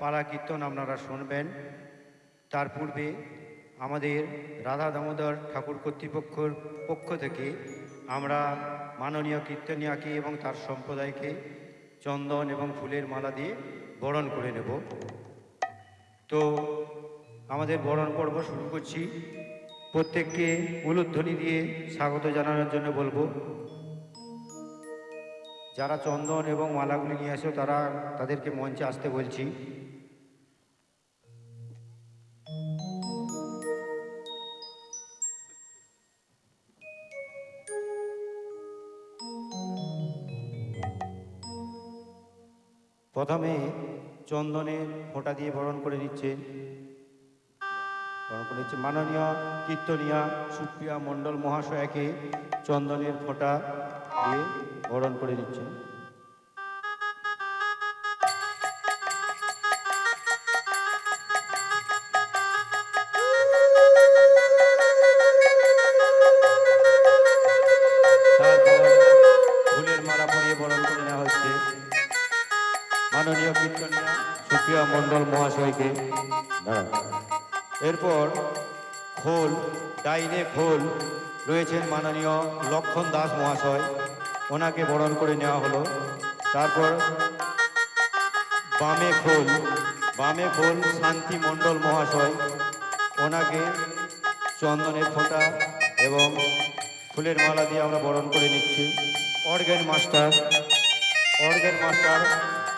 পালা কীর্তন আপনারা শুনবেন। তার পূর্বে আমাদের রাধা দামোদর ঠাকুর কর্তৃপক্ষের পক্ষ থেকে আমরা মাননীয় কীর্তনিয়াকে এবং তার সম্প্রদায়কে চন্দন এবং ফুলের মালা দিয়ে বরণ করে নেব। তো আমাদের বরণ পর্ব শুরু করছি। প্রত্যেককে উলুধ্বনি দিয়ে স্বাগত জানানোর জন্য বলবো। যারা চন্দন এবং মালাগুলি নিয়ে আসো তাদেরকে মঞ্চে আসতে বলছি। প্রথমে চন্দনের ফোঁটা দিয়ে বরণ করে নিচ্ছে মাননীয় কীর্তনিয়া সুপ্রিয়া মণ্ডল মহাশয়াকে চন্দনের ফোঁটা দিয়ে বরণ করে দিচ্ছে। তারপর ফুলের মালা পরিয়ে বরণ করে নেওয়া হচ্ছে মাননীয় কীর্তনিয়া সুপ্রিয়া মণ্ডল মহাশয়কে। এরপর খোল, ডাইনে খোল রয়েছেন মাননীয় লক্ষণ দাস মহাশয়, ওনাকে বরণ করে নেওয়া হলো। তারপর বামে খোল শান্তি মণ্ডল মহাশয়, ওনাকে চন্দনের ফোঁটা এবং ফুলের মালা দিয়ে আমরা বরণ করে নিচ্ছি। অর্গেন মাস্টার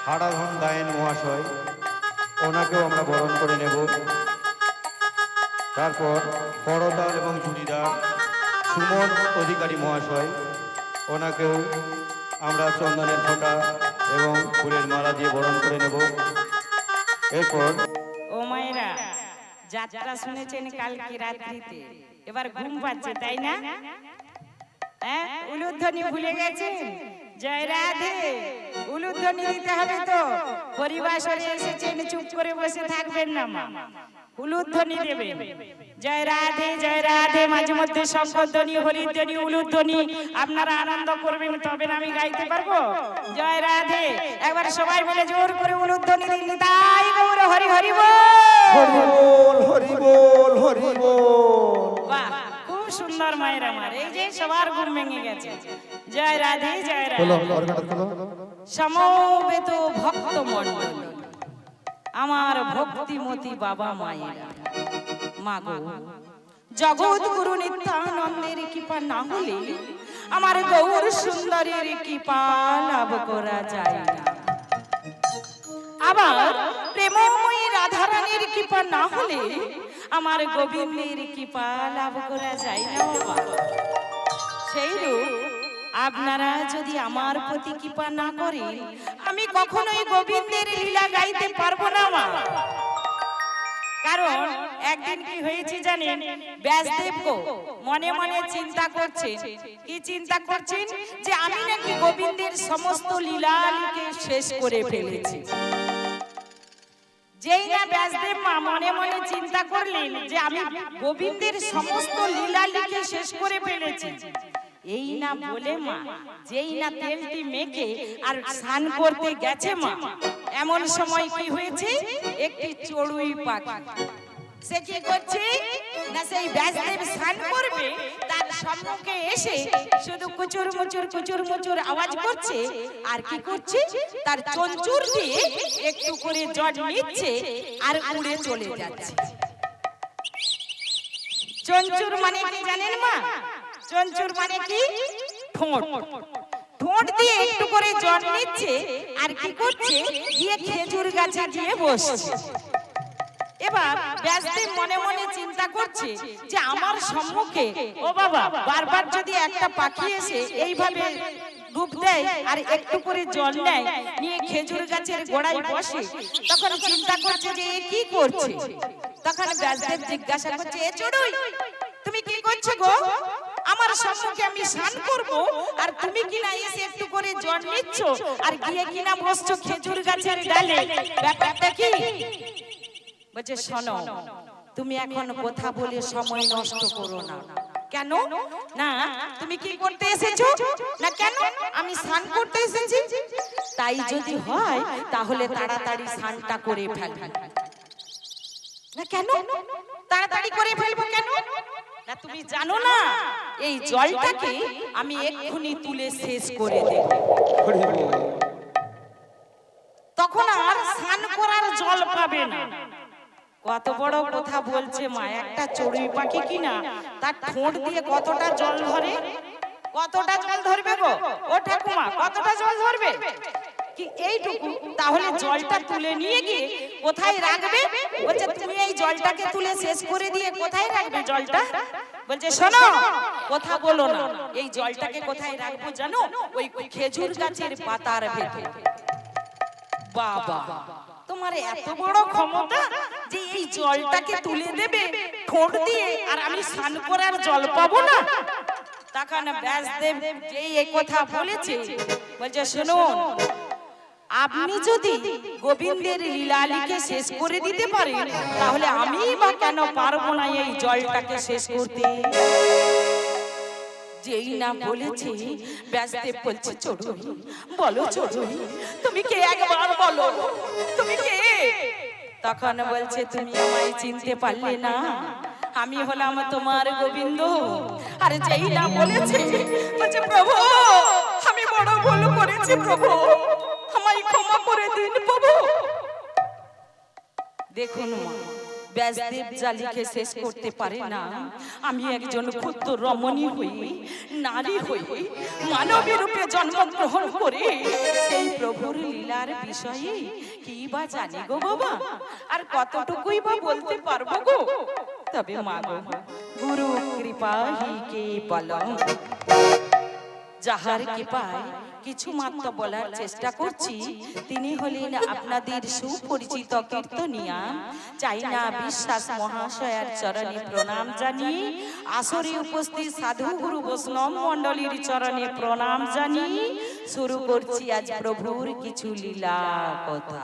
হারাধন গায়েন মহাশয়, ওনাকেও আমরা বরণ করে নেব। তারপর করতাল এবং চুড়িদার সুমন অধিকারী মহাশয়, ওনাকেও আমরা চন্দনের ফোঁটা এবং ফুলের মালা দিয়ে বরণ করে নেব। এরপর ও মায়েরা, যাত্রা শুনেছেন কালকে রাত্রিতে, এবার ঘুম পাচ্ছে তাই না? হ্যাঁ, উলুধ্বনি ভুলে গেছেন? জয় রাধে, উলুধ্বনি দিতে হবে তো। পরিবাসরে এসেছেন, চুপ করে বসে থাকবেন না মা, উলুধ্বনি দেবেন। জয় রাধে জয় রাধে, মাঝে মধ্যে শঙ্খধ্বনি, হরিধ্বনি, উলুধ্বনি আপনারা আনন্দ করবেন, তবে আমি গাইতে পারবো। জয় রাধে, একবার সবাই মিলে জোর করে উলুধ্বনি দিন। তাই গৌর হরি হরি বল, হরি বল, হরি বল। বাহ, খুব সুন্দর মায়ের আমার। এই যে সবার ঘুম ভেঙে গেছে। জয় রাধে জয় রাধে। সমবেত ভক্ত মণ্ডলী, আমার ভক্তিমতী বাবা মায়েরা, মাগো জগৎ গুরু নিত্যানন্দের কৃপা না হলে আমার গৌর সুন্দরের কৃপা লাভ করা যায় না। আবার প্রেমময়ী রাধারানীর কৃপা না হলে আমার গোবিন্দের কৃপা লাভ করা যায় না বাবা। সেইরূপ আপনারা যদি আমার প্রতি কৃপা না করেন, আমি কখনোই গোবিন্দের লীলা গাইতে পারবো না মা। কারণ একদিন কি হয়েছে জানেন? ব্যাসদেব মনে মনে চিন্তা করছেন। কি চিন্তা করছেন? যে আমি নাকি গোবিন্দের সমস্ত লীলাকে শেষ করে ফেলেছি। যেই না ব্যাসদেব মা মনে মনে চিন্তা করলেন যে আমি গোবিন্দের সমস্ত লীলাকে শেষ করে ফেলেছি, এই না বলে মা যেই না তেলটি মেখে আর স্নান করতে গেছে মা, এমন সময় কি হয়েছে? একটি চড়ুই পাখি সে কি করছে না, সেই ব্যাসদেব স্নান করবে তার সম্মুখে এসে শুধু কুচুর মুচুর আওয়াজ করছে। আর কি করছে? তার চঞ্চুর দিয়ে একটু করে জল নিচ্ছে আর উড়ে চলে যাচ্ছে। চঞ্চুর মানে কি জানেন মা? চঞ্চুর মানে কি? ঠোঁট। ঠোঁট দিয়ে একটু করে জল নিচ্ছে আর কি করছে? গিয়ে খেজুর গাছে গিয়ে বসছে। এবার ব্যাসদেব মনে মনে চিন্তা করছে যে আমার সম্মুখে ও বাবা বারবার যদি একটা পাখি এসে এইভাবে ডুব দেয় আর একটু করে জল নেয়, নিয়ে খেজুর গাছের গোড়ায় বসে, তখন চিন্তা করছে যে এ কি করছে। তখন ব্যাসদেব জিজ্ঞাসা করছে, এ চড়ুই তুমি কি করছো গো? আমার সম্মুখে আমি স্নান করব আর তুমি কিনা এসে একটু করে জল নিচ্ছ আর গিয়ে কিনা বসছো খেজুর গাছের ডালে, ব্যাপারটা কি? বলছে, শোনো, তুমি এখন কথা বলে সময় নষ্ট করো না। কেন? না তুমি কি করতে এসেছো? না কেন? আমি স্নান করতে এসেছি। তাই যদি হয় তাহলে তাড়াতাড়ি স্নানটা করে ফেলবে। না কেন তাড়াতাড়ি করে ফেলবো কেন? না তুমি জানো না এই জলটাকে আমি এক্ষুনি তুলে শেষ করে দেব। হরি বল। তখন আর স্নান করার জল পাবে না। কত বড় কথা বলছে মা! একটা চড়ুই পাখি কিনা তার ঠোঁট দিয়ে কতটা জল ধরে? কতটা জল ধরবে গো ও ঠাকুমা? কতটা জল ধরবে? কি এইটুকু? তাহলে জলটা তুলে নিয়ে গিয়ে কোথায় রাখবে? বলছে তুমি এই জলটাকে তুলে শেষ করে দিয়ে কোথায় রাখবে জলটা? বলছে শোনো, কথা বলো না। এই জলটাকে কোথায় রাখবো জানো? ওই খেজুর গাছের পাতার ভেতর। বাবা, তোমার এত বড় ক্ষমতা যে এই জলটাকে তুলে দেবে ঠোঁট দিয়ে, আর আমি স্নান করার জল পাবো না? তখন ব্যাসদেব যেই এই কথা বলেছে, বলছে শুনুন, আপনি যদি গোবিন্দের লীলালিকে শেষ করে দিতে পারেন তাহলে আমি বা কেন পারবো না এই জলটাকে শেষ করতে? যেই না বলেছে ব্যাসদেব বলছে চড়ুই, বলো চড়ুই, তুমি কে? একবার বলো তুমি কে? তখন বলছে তুমি আমায় চিনতে পারলে না? আমি হলাম তোমার গোবিন্দ। আরে যেই না বলেছে বলছে প্রভু আমি বড় ভুল করেছি প্রভু, আমায় ক্ষমা করে দিন প্রভু। দেখুন মা, ব্যাসদেব জালিকে শেষ করতে পারে না। আমি একজন ক্ষুদ্র রমণী হই, নারী হই, মানবী রূপে জন্মগ্রহণ করে সেই প্রভুর লীলার বিষয়ে কি বা জানি গো বাবা, আর কতটুকুই বা বলতে পারবো গো। তবে মা গো, গুরু কৃপা হি কেবলম, যাহার কৃপায় কিছু মাত্র বলার চেষ্টা করছি তিনি হলেন আপনাদের সুপরিচিত কীর্তনিয়া চাইনা বিশ্বাস মহাশয়ের চরণে প্রণাম জানিয়ে, আসরে উপস্থিত সাধু গুরু বৈষ্ণব মণ্ডলীর চরণে প্রণাম জানিয়ে শুরু করছি আজ প্রভুর কিছু লীলা কথা।